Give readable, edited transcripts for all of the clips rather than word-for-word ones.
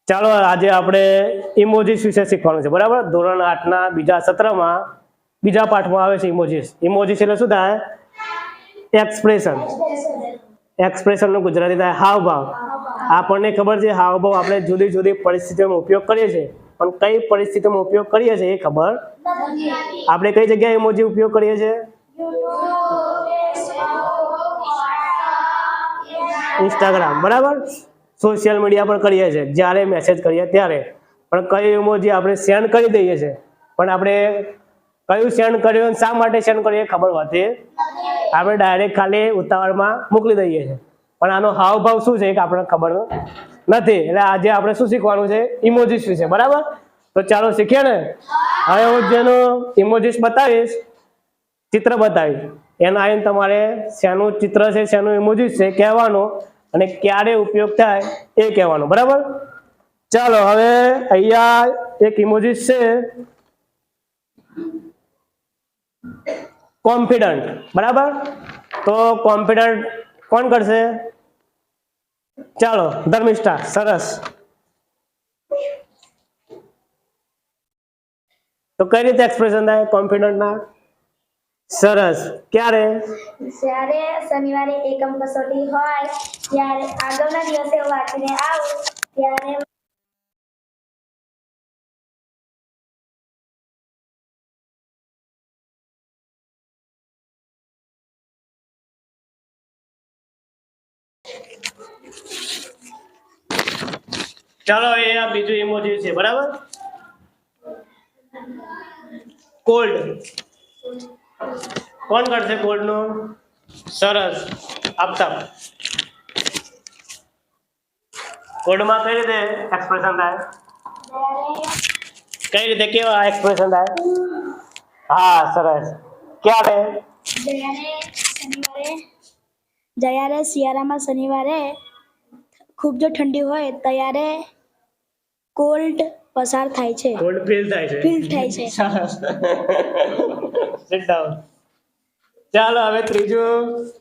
ચાલો આજે આપણે ઇમોજીસ વિશે શીખવાનું છે બરાબર ધોરણ 8 ના બીજા સત્રમાં બીજા પાઠમાં આવે છે ઇમોજીસ એટલે શું થાય એક્સપ્રેશન નું ગુજરાતી થાય હાવભાવ આપણને ખબર છે હાવભાવ આપણે જુદી જુદી પરિસ્થિતિઓમાં ઉપયોગ કરીએ છીએ પણ કઈ પરિસ્થિતિમાં ઉપયોગ કરીએ છીએ એ ખબર આપણે કઈ જગ્યાએ ઇમોજી ઉપયોગ કરીએ છીએ ઇન્સ્ટાગ્રામ બરાબર સોશિયલ મીડિયા પર કરીએ છીએ જ્યારે મેસેજ કરીએ ત્યારે પણ કઈ ઇમોજી આપણે સેન્ડ કરી દઈએ છીએ પણ આપણે કયું સેન્ડ કર્યું શા માટે સેન્ડ કરીએ ખબર હોતી આપણે ડાયરેક્ટ ખાલી ઉતાવળમાં મોકલી દઈએ છીએ પણ આનો હાવભાવ શું છે કે આપણને ખબર નથી એટલે આજે આપણે શું શીખવાનું છે ઇમોજીસ વિશે બરાબર તો ચાલો શીખીએ ને હવે હું જેનું ઇમોજીસ બતાવીશ ચિત્ર બતાવીશ એના આવીને તમારે શેનું ચિત્ર છે શેનું ઇમોજીસ છે કહેવાનું અને ક્યારે ઉપયોગ થાય એ કહેવાનું બરાબર ચાલો હવે અહીંયા એક ઇમોજીસ છે કોન્ફિડન્ટ બરાબર તો કોન્ફિડન્ટ કોણ કરશે ચાલો ધર્મિષ્ઠા સરસ તો કઈ રીતે એક્સપ્રેશન થાય કોન્ફિડન્ટ ના સરસ ક્યારે જ્યારે શનિવારે એકમ કસોટી હોય ત્યારે આગળના દિવસે વાંચીને આવું ત્યારે ચાલો એ આ બીજું ઇમોજી છે બરાબર કોલ્ડ કોણ કરશે કોલ્ડ નું સરસ આફતાબ કોલ્ડ માં કઈ રીતે એક્સપ્રેશન થાય કઈ રીતે કેવા એક્સપ્રેશન થાય હા સરસ ક્યારે જ્યારે શિયાળામાં શનિવારે ખૂબ જો ઠંડી હોય ત્યારે કોલ્ડ પસાર થાય છે કોલ્ડ ફીલ થાય છે સરસ સિટ ડાઉન ચાલો હવે ત્રીજું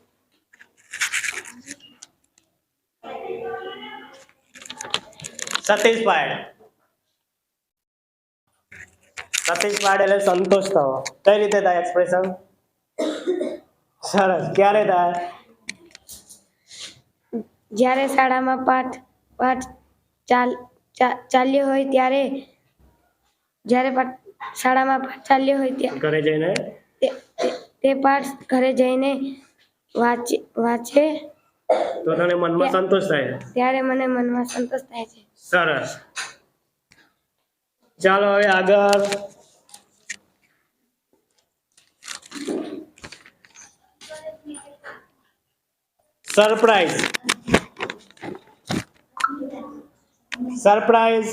સેટિસ્ફાઈડ એટલે સંતોષ થવો કઈ રીતે થાય એક્સપ્રેશન સરસ ક્યારે થાય જ્યારે શાળામાં પાઠ ચાલ્યો હોય ત્યારે શાળામાં પાઠ ચાલ્યો હોય ત્યારે ઘરે જઈને તે પાઠ ઘરે જઈને વાંચે તો તને મનમાં સંતોષ થાય ત્યારે મને મનમાં સંતોષ થાય છે સરસ ચાલો હવે આગળ સરપ્રાઈઝ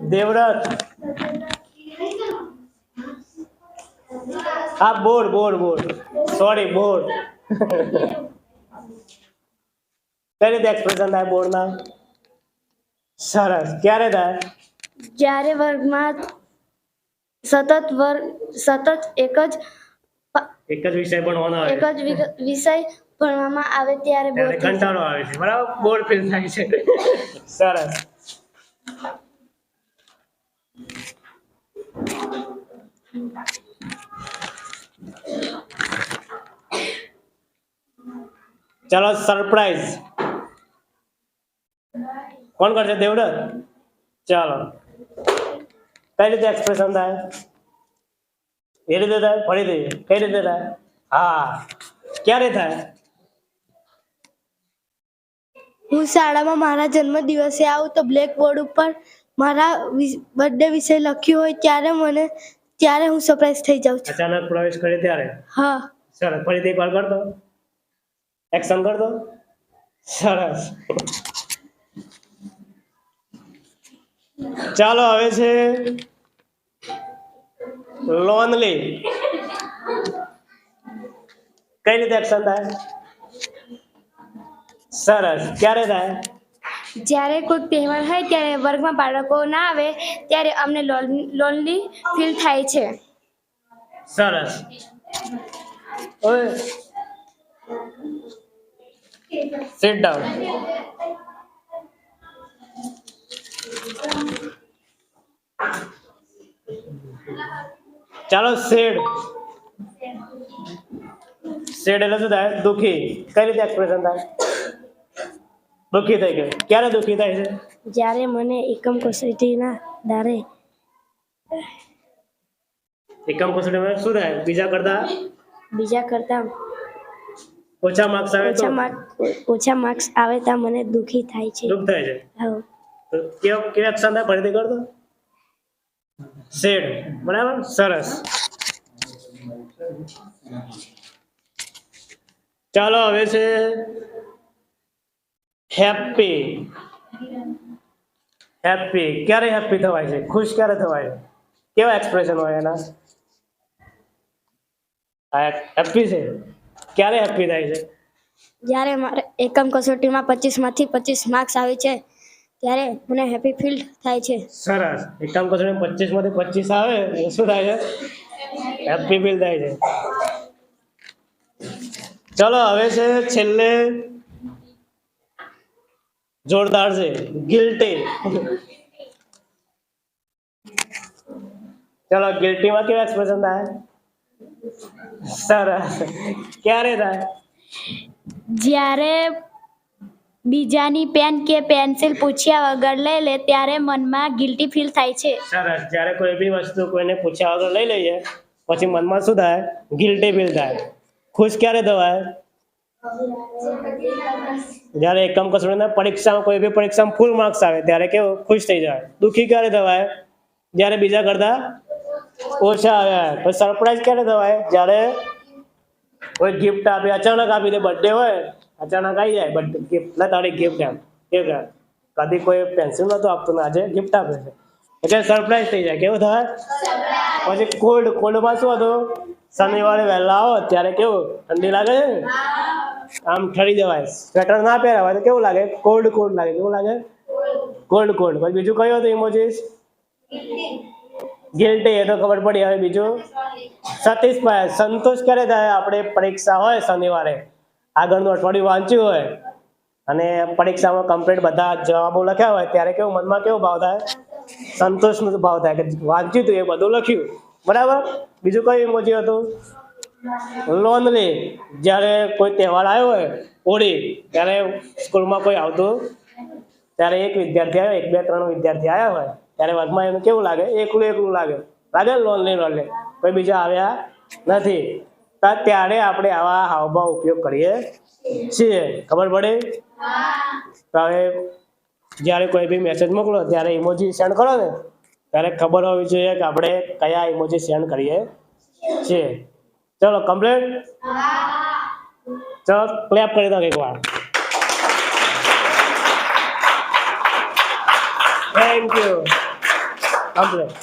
દેવવ્રત હા બોર્ડ સોરી બોર્ડ કઈ રીતે એક્સપ્રેશન થાય બોર્ડ ના સરસ ક્યારે થાય જ્યારે વર્ગમાં સતત એક જ વિષય ભણવામાં આવે ત્યારે કંટાળો આવે છે બરાબર બોર્ડ ફીલ થાય છે સરસ ચાલો સરપ્રાઈઝ કોણ કરશે દેવડત ચાલો કઈ રીતે એક્સપ્રેશન થાય એ રીતે થાય ફરી દઈએ કઈ રીતે થાય હા ક્યારે થાય હું શાળામાં મારા જન્મ દિવસે આવું તો બ્લેકબોર્ડ ઉપર મારા બર્થડે વિશે લખ્યું હોય ત્યારે હું સરપ્રાઈઝ થઈ જાઉં છું અચાનક પ્રવેશ કરે ત્યારે હા સરસ ફરીથી એક વાર કરતો એક્શન કરતો સરસ ચાલો હવે છે લોનલી કઈ રીતે એક્શન થાય સરસ ક્યારે થાય જ્યારે કોઈ તહેવાર હોય ત્યારે વર્ગમાં બાળકો ના આવે ત્યારે અમને લોનલી ફીલ થાય છે સરસ ઓય Sit down. ચાલો સેડ એટલે શું થાય? દુઃખી. કઈ રીતે એક્સપ્રેશન થાય? દુઃખી થઈ ગયો. ક્યારે દુઃખી થાય છે? જ્યારે મને એકમ કસોટીના દારે એકમ કસોટીમાં શું થાય? બીજા કરતા ઓછા માર્ક્સ આવે તો ઓછા માર્ક્સ આવે તો મને દુઃખી થાય છે. દુઃખ થાય છે. હા. તો કેવા એક્શન થાય? ફરીથી કરતો. સેડ. બરાબર, સરસ. ચાલો હવે છે હેપી. ક્યારે હેપી થવાય છે? ખુશ ક્યારે થવાય છે? કેવા એક્સપ્રેશન હોય એના? હેપી છે. ક્યારે હેપી થાય છે? જ્યારે મારે એકમ કસોટીમાં 25 માંથી 25 માર્ક્સ આવે છે ત્યારે મને હેપી ફીલ થાય છે. સરસ. એકમ કસોટીમાં 25 માંથી 25 આવે એટલે શું થાય છે? હેપી ફીલ થાય છે. ચલો હવે છે છેલ્લે જોરદાર છે ગિલ્ટી. ચલો ગિલ્ટીમાં કેવું એક્સપ્રેશન થાય? સરસ. ક્યારે થાય? જ્યારે બીજાની પેન કે પેન્સિલ પૂછ્યા વગર લઈ લે ત્યારે મનમાં ગિલ્ટી ફીલ થાય છે. સરસ. જ્યારે કોઈ બી વસ્તુ કોઈને પૂછ્યા વગર લઈ લઈએ પછી મનમાં શું થાય? ગિલ્ટી ફીલ થાય. ખુશ ક્યારે થવાય? જ્યારે એકમ કસોટીના પરીક્ષામાં કોઈ બી પરીક્ષામાં ફૂલ માર્ક્સ આવે ત્યારે કેવું? ખુશ થઈ જાય. દુઃખી ક્યારે થવાય? જ્યારે બીજા કરતા ઓછા આવ્યા. પછી સરપ્રાઈઝ ક્યારે થવાય? જ્યારે કોઈ ગિફ્ટ આપે, અચાનક આપી દે. બર્થડે હોય, અચાનક આવી જાય બર્થડે ગિફ્ટ. ના તારી ગિફ્ટ એમ કેવું? કદી કોઈ પેન્સિલ નહોતું આપતું, આજે ગિફ્ટ આપે છે એટલે સરપ્રાઈઝ થઈ જાય. કેવું થાય? પછી કોલ્ડમાં શું હતું? શનિવારે વહેલા આવો ત્યારે કેવું? ઠંડી લાગે છે ને, આમ ઠરી જવાય. સ્વેટર ના પહેરાવાય તો કેવું લાગે? કોલ્ડ લાગે. કેવું લાગે? કોલ્ડ. પછી બીજું કયું હતું ઇમોજીસ? ગિલ્ટી. એ તો ખબર પડી. હવે બીજું સેટિસ્ફાય. સંતોષ ક્યારે થાય? આપણે પરીક્ષા હોય શનિવારે, આગળનું અઠવાડિયું વાંચ્યું હોય અને પરીક્ષામાં કમ્પ્લીટ બધા જવાબો લખ્યા હોય ત્યારે કેવું મનમાં કેવો ભાવ થાય? સંતોષનો ભાવ થાય કે વાંચ્યું હતું, એ બધું લખ્યું. બરાબર. બીજું કયું ઇમોજી હતું? લોનલી. જ્યારે કોઈ તહેવાર આવ્યો હોય, હોળી, ત્યારે સ્કૂલમાં કોઈ આવતું ત્યારે એક વિદ્યાર્થી આવ્યો, 1 2 3 વિદ્યાર્થી આવ્યા હોય ત્યારે વર્ગમાં એનું કેવું લાગે? એકલું લાગે. લોનલી. કોઈ બીજા આવ્યા નથી. ત્યારે આપણે આવા હાવભાવ ઉપયોગ કરીએ છીએ. ખબર પડે? તો હવે જ્યારે કોઈ બી મેસેજ મોકલો ત્યારે ઇમોજી સેન્ડ કરો ને ત્યારે ખબર હોવી જોઈએ કે આપણે કયા ઇમોજી સેન્ડ કરીએ છીએ. ચલો કમ્પ્લીટ. ચલો ક્લેપ કરી દો એકવાર. Thank you. કમ્પ્લીટ.